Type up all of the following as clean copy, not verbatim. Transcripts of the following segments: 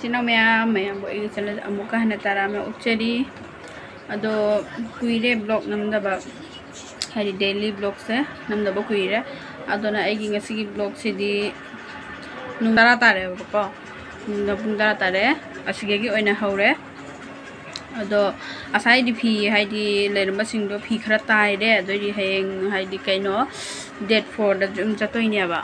चिना ma'am channel अमुक हन तारा मैं उच्चरी अदो कुईरे ब्लॉग नमदबा है डेली ब्लॉग से नमदबा कुईरे अदोना आइगी ngasi ब्लॉग से दी नुंदारा तारे बको नुंदारा तारे असिगे ओइना हौरे अदो असाई दी फी हाइदी लेरम सिंगदो फी खरा ताइरे अदोरी हेंग हाइदी कैनो डेट 4 दा जुम चतोइनेबा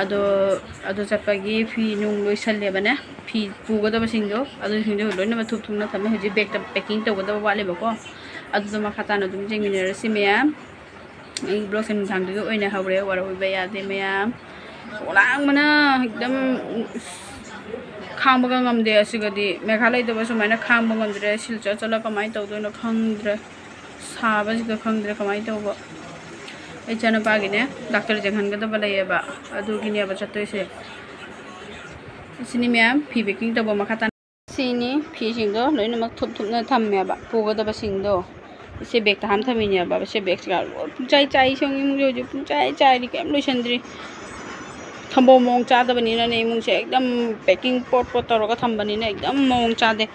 अदो चपगी फी नुंग लोइसले बने फी पुगदब सिंगदो अदो सिंगदो लोइना मथुप थुना थमे हजि बैग ता पैकिंग तगदब वाले बको अदो मखाताना दुम जेंगिनरसि मैम ए ब्लॉग से नुंथांदो ओइना हौरे वारबा यादे मैम ओलांग मना एकदम खांबगा ngamde asigadi meghalai da sumaina khangba ngamdre silcha chala kamai tawdoino khangdre saba siga khangdre kamai tawba ei chana pagine doctor jenghan ga da balayeba adu gini aba chatoi se sini myam phi baking tawba makhata sini phi singdo loina mak thup thup na thamme ba puga da singdo se bag ta ham thamini ba se bag ga chai chai songi mu jo chai chai ri kem loisandri थम्बो मोंग चादबनी ने मुंग से एकदम packing pot pot तौरगा थम्बनी ने एकदम मोंग चादे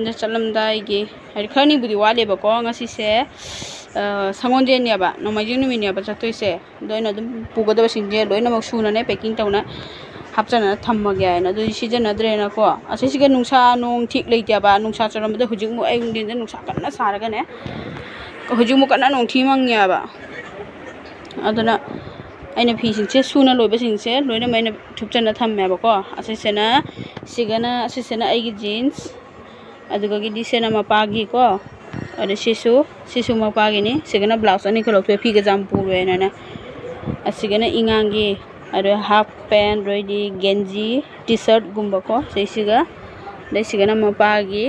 न चलमदाई गे हरि खनी बुदी वाले बको ngasi से संगोंजे नेबा नोमाजिंग नुमिनेबा चतोइ से दोइनो दम पुगदब सिंजे दोइनो मक सुना ने पैकिंग तौना हापचना थम्मगे आइना दु सिजनद्रे न को असिसिगे नुंसा नोंग ठीक लेइत्याबा नुंसा चरमदा हुजिग मु आइ दिन नुंसा कन्ना सारगा ने हुजिग मु कन्ना नोंग थीमंगयाबा अदना आइना फी सिंसे सुना लोइबा सिंसे लोइना मैना थुपचना थम्मेबको असिसेना सिगना असिसेना आइगी जीन्स अदुगगी दिसेना मपागी को अरे शिशु मपागी नि सिगना ब्लाउज अनि खलौथो फीगा जाम पुरेना ना असिगना इंगांगी अरे हाफ पैंट रोइदी गेंजी टी शर्ट गुम्बको सेसिगा लेसिगना मपागी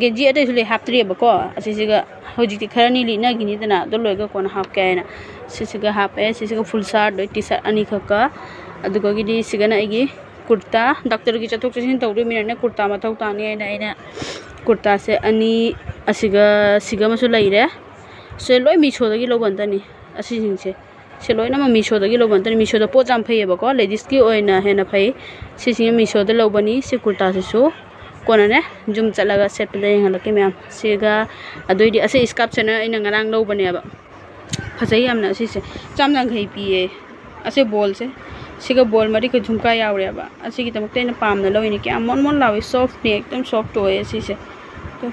गेंजी अदे सुले हाफ्त्रिबको असिसिगा होजिति खरानी लिना गिनी तना दो लोइगा कोन हाफ कैना सिसिगा हाफ है सिसिगा फुल शर्ट दो टी शर्ट अनि खका अदुगगी दि सिगना आइगी कुर्ता डॉक्टर की चथोक चसिन तौदो मिनने कुर्ता मथौ तानी आइना कुर्ता से अनि सिगा मसु लइरे से लोइ मिशोदगी लोबंतनी असिसिंसे से लोइना म मिशोदगी लोबंतनी मिशोदा पो जाम फैयबको लेडीज की ओइना हेना फै सिसिंग मिशोदा लोबनी से कुर्ता सेसु कोनाने जुम चलगा सेट पे हलके मैम सिगा अदोइदी असे स्कार्फ सेना इन ngarang लोबनेबा फसै यामना सिसे चामजंखै पिए असे बॉल से सिगा बॉल मरी को झुमका यावरेबा असिगी तमकते न पामना लोइने क्या मन मन लावे सॉफ्ट ने एकदम सॉफ्ट होए सिसे तो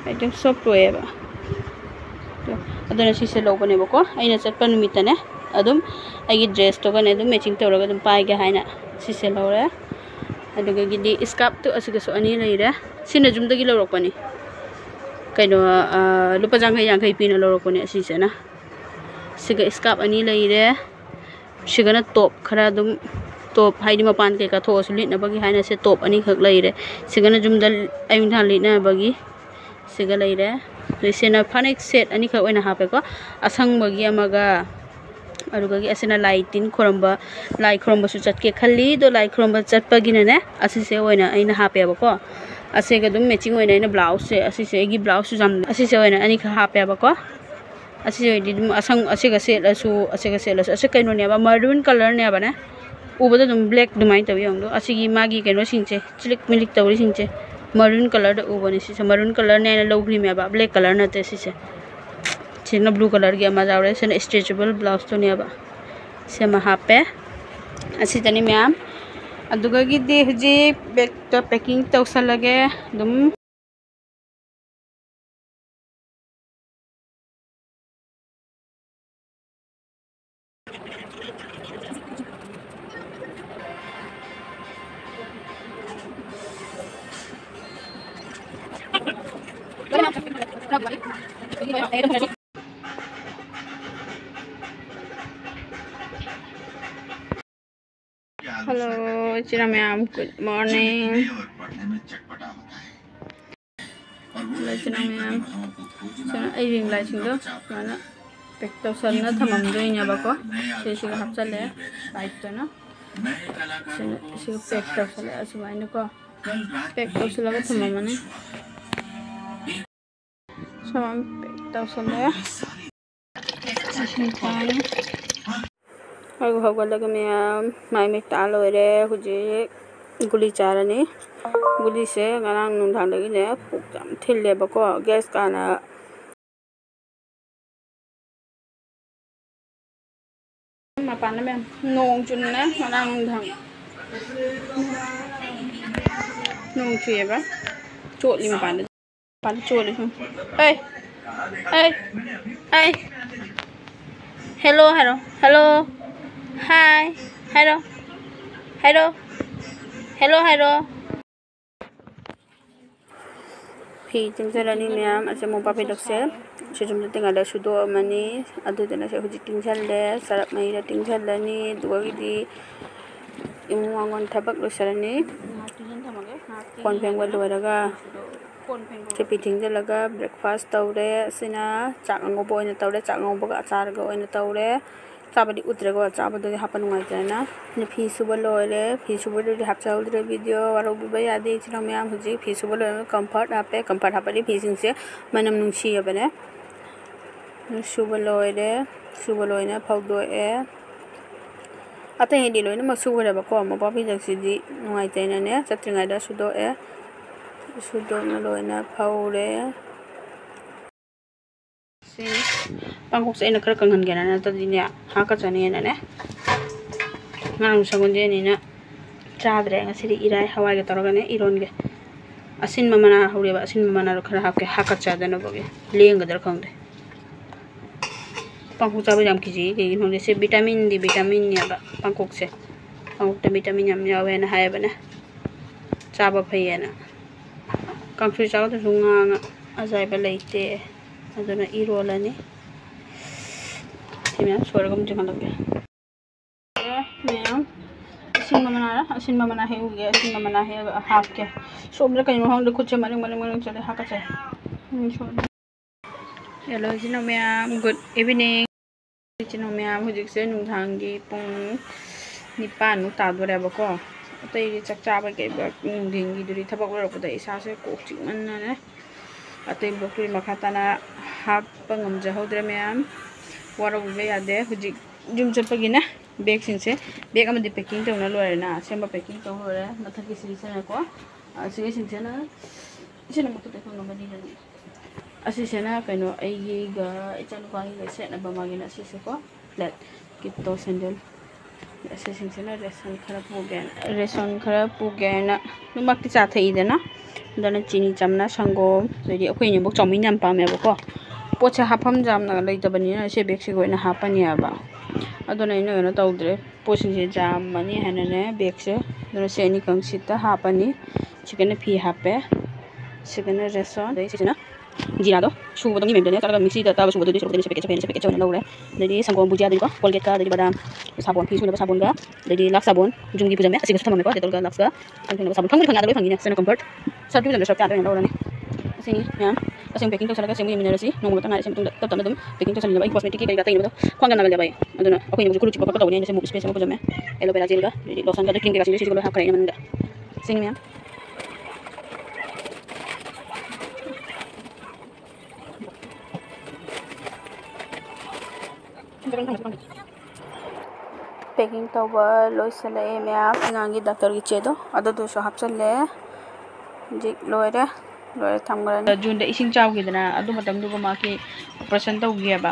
एकदम सॉफ्ट होएबा तो अदना सिसे लोबनेबको आइना चटपा नुमितने अदुम आइगी ड्रेस तो गने अदुम मैचिंग तौरगा अदुम पाइगे हाइना सिसे लौरे अदुगगी स्कार्फ तो असिगसो अनि लैरे सिना जुमदगी लौरकपनी कैनो लुपा जांखै यांखै पिना लौरकपनी असिसेना सिगा स्कार्फ अनि लैरे सिगना टॉप खरा दुम टॉप हाइदि मपान के का थोसु लिटनबगी हाइना से टॉप अनि खक लैरे सिगना जुमदा आइमथान लिटनबगी सिगा लैरे सेना फानेक सेट अनि खक ओइना हापेको असंगबगी अमगा अरुगगी असेना लाइटिन खोरंबा लाई खोरंबसु चटके खल्ली दो लाई खोरंबा चटपगिने ने असिसे ओइना आइना हापेबको असेगा दुम मैचिंग ओइना आइना ब्लाउज से असिसे एगी ब्लाउज सु जाम असिसे ओइना अनि ख हापेबको असिसे ओइदि दुम असंग असेगा सेलसु असे कैनो नेबा मरून कलर नेबा ने उबदा दुम ब्लैक दुमाइन तबि अंगदो असिगी मागी कैनो सिंचे चिलिक मिलिक तवरि सिंचे मरून कलर द उबनि सिसे मरून कलर ने लौग्री मेबा ब्लैक कलर नते सिसे सिना ब्लू कलर के अमा जावरे सेना स्ट्रेचेबल ब्लाउज तो नेबा सेमा हापे असि तनी मैम अदुगगी दे हजे बैग तो पैकिंग तौसलगे दुम हेलो चिरा मैम गुड मॉर्निंग हेलो चिरा मैम सना आई रिंग लाइट सिंदो माना पैक तो सरना थममदोइनाबको सेसिगा हापचले लाइट तो ना से पैक तो सले असुमाइनो को पैक तो सलगा थममने सम पैक तो सले हगलग मैम माइ में ताल हुजे गुली चारनी गुली से ngarang nungthangdagine puk jam thillebako gas kana mapana mem nong chunna ngarang nungthang nong chuyeba chotli mapana pan chotli hey hey hey hello hello hello hi hello hello hello hello fi tingsalani myam ase mopa pe dokse chujum tinga da sudo mani adu dana se huji tingsalle sarak mai da tingsalani duagi di imuangon thabak losalani kon phengwa loiraga chepi tingjalaga breakfast tawre sina chak ngobo oina tawre chak ngobo ga achar ga oina tawre चाबदी उतरेगा चाबदी हापन वाइजना ने फी सुबह लोले फी सुबह दे हापचा उतरे video वारो बुबा यादे छिना मैम हुजी फी सुबह लोले कंफर्ट हापे फी सिंसे मनम नुंसी यबने सुबह लोइने फाउदो ए अते हिंदी लोइने मसुबह रे बको मबा फी जक्सीदी नुवाइतना ने चत्रिंगादा सुदो न लोइने फाउरे Pangkok sa ina kara kanghan gana na tadi niya haka chani na ne ngang sagun je ni na chadre nga siri irai hawai ga toroga ne iron ge asin mamana hawre ba asin mamana ro khara hapke haka chada na boge leng ga dar khangde pangkok cha ba jam kiji ge no se vitamin ya ba pangkok ta vitamin yam yawe na hai ba na cha ba phai na kangsu cha ga sunga azai ba leite aduna irolani ma'am स्वर्गम जगह लगे ma'am असिन मना है उगे असिन मना है half के Somare कहीं हम कुछ मलिंग चले हाका चे हेलो जिनो मैम गुड इवनिंग जिनो मैम हुजिक से नुंथांगी पुंग निपान नु तादोरे बको अतै चक चाबा के नुंधिंगी दुरी थबक लरपदा इसा से कोक चिमन्ना ने अतै बकरी मखाताना हाप पंगम जहोद्रे मैम वारो बुबे यादे हुजी जुम चपगिना bag सिंसे bag अमदि packing तौना Lorena सेंबा packing तौ लोरे मथकी सिरिसना को सिगे सिंसेना इसेना मतो देखो नगदी जनी असिसेना कइनो आइगी गा इचानु बागी गा सेना बमागिना सिसे को फ्लैट कितो सैंडल असे सिंसेना रेशन खरा पुगेना नुमक्ति चाथैदेना दना चीनी चमना संगोम जदि अखोइने बक चाउमिन याम पामेबको पोछा हाफम जामना लेतबनिना से बैग से गोइना हापनियाबा अदुना इना गनो तौद्रे पोसिन से जामनी हनने बैग से दना सेनी कंसिता हापनी चिकन फी हापे चिकन रेसन दे सिना जिरादो सुबदंगी मेमदने तलगा मिक्सी दा ताबा सुबदो से पैकेट चोन लौरे ददि संगोम बुजिया दि को कोलगेट का ददि बादाम साबोन फी सुनबा साबोन गा ददि लाक्स साबोन जुंगी पुजमे असिग थममे को देतल गा लाक्स गा थंगने साबोन फंगनि फंगा दबै फंगिने सेना कंफर्ट सब जुजन सब चादर लौरने सिनी मैम असम पैकिंग तो चलगा सेमु मिनरसी नोंगो तंगा सेम तब तब दम पैकिंग तो चलने बाई कॉस्मेटिक की कई तैनो खोंगा नगल बाई अदुना अखोइ नु कुलु चिपक तौने से स्पेस में पुजमे एलोवेरा जेल गा लोशन गा क्रीम के गासिन सिगलो हाफ करे मनगा सिनी मैम पैकिंग तौबा लोइसले मैम अंगांगी डॉक्टर की चेदो अदो सो हापचले जी लोइरे थमगरन जून द इसिंग चावगिदना अदु मतम दुगो माकी ऑपरेशन तौगियबा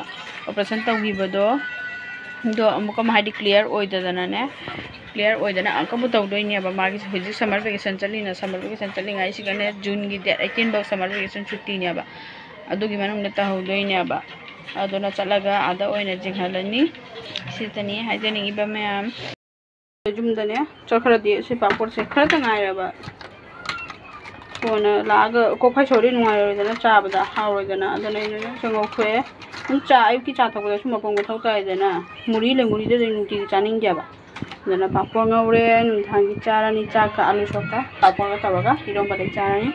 ऑपरेशन तौगिबदो दो अमुक माइडी क्लियर ओइददना ने क्लियर ओइदना अंकबु तौदोइनेबा मागी हुजिक समर वेकेशन चलिंग आई सिगने जून की डेट 18 बक समर वेकेशन छुट्टी नेबा अदुगी मनम नता होदोइनेबा अदुना चलगा आदा ओइना जिंगहलनी सितनी हाइजेनिंग मैम जुमदने चखरदी से पापड़ से खरा तंगायरबा कोना लाग कोफा छोरी नुआयरदना चाबदा हावरदना अदना इना संगौखे चा आयुकी चा थकदा सुम पंगो थौतायदना मुरी लेंगुरी दे नुटी चानिंग जाबा दना पापड़ ngawre नुथांगी चारानी चाका आलू सोका पापड़ तबगा हिरोंबा दे चारानी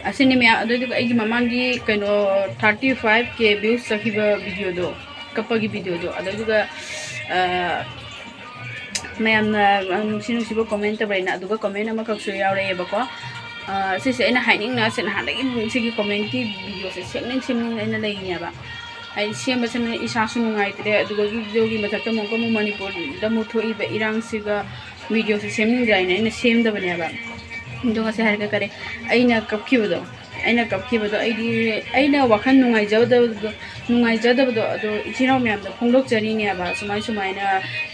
असini me adu aigi mamangi kaino 35k views sakiba video do kapagi video do adu ga ma'am नुसिबो कमेंट तबरेना अदुगा कमेंट अमा कक्सु यावरे बको सिसे एना हाइनिंग ना सेन हादगी सिगी कमेंट की वीडियो से सेमनिंग एना लेनियाबा आई सेम बसन इसा सुनुंगाइतरे अदुगा वीडियो की मथक मको मणिपुर द मुथोइबे इरांग सिगा वीडियो से सेमनिंद्रायने अइना सेमदबनेबा दुगा से हारगा करे अइना कपखिबदो अइना कपखिबदो अइना वाखन नुंगाइजदबदो अदो इचिनाव म्यामदा फोंदोकजरिनेबा सुमाय सुमायना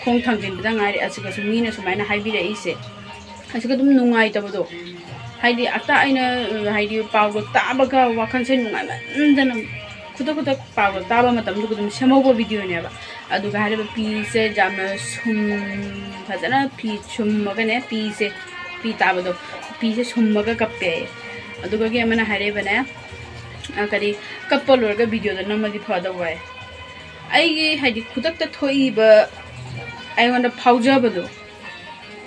खोंग थांजिनबदा ngairi asigasu Meena सुमायना हाइबिरइसे asiga dum नुंगाइतबदो हाइदि अता अइना हाइदि पावदो ताबगा वाखनसे नुंगाइमन्दना खुद पावदो ताबा मतमदु दum सेमौबो वीडियो नेबा अदुगा हारिबा पीसे जामना सुम फजना पी सुमगने पीसे पी ताबदो पीसे सुमगा कप्पे अदुगा के मना हारेबने करी कप्पल लोरगा वीडियो द नमदि फदवाय आइगे हाइदि खुदक्ता थोइबा आइगोंदा फाउजबदो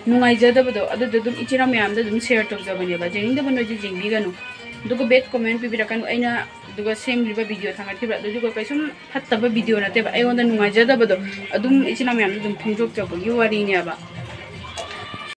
नुंगाइजदबदो अदुदो दुम इचिना म्यामदा दुम शेयर तौजबनेबा जेंगिंदबा नोजि जिंबिगनु दुगो बेड कमेंट पिबिरकन अइना दुगो सेमलिबा वीडियो थांगाथिबा दुगो कैसुम फत्तबा वीडियो नतेबा आइगोंदा नुंगाइजदबदो अदुम इचिना म्यामदा दुम फोंजोकजबगी वारिनेबा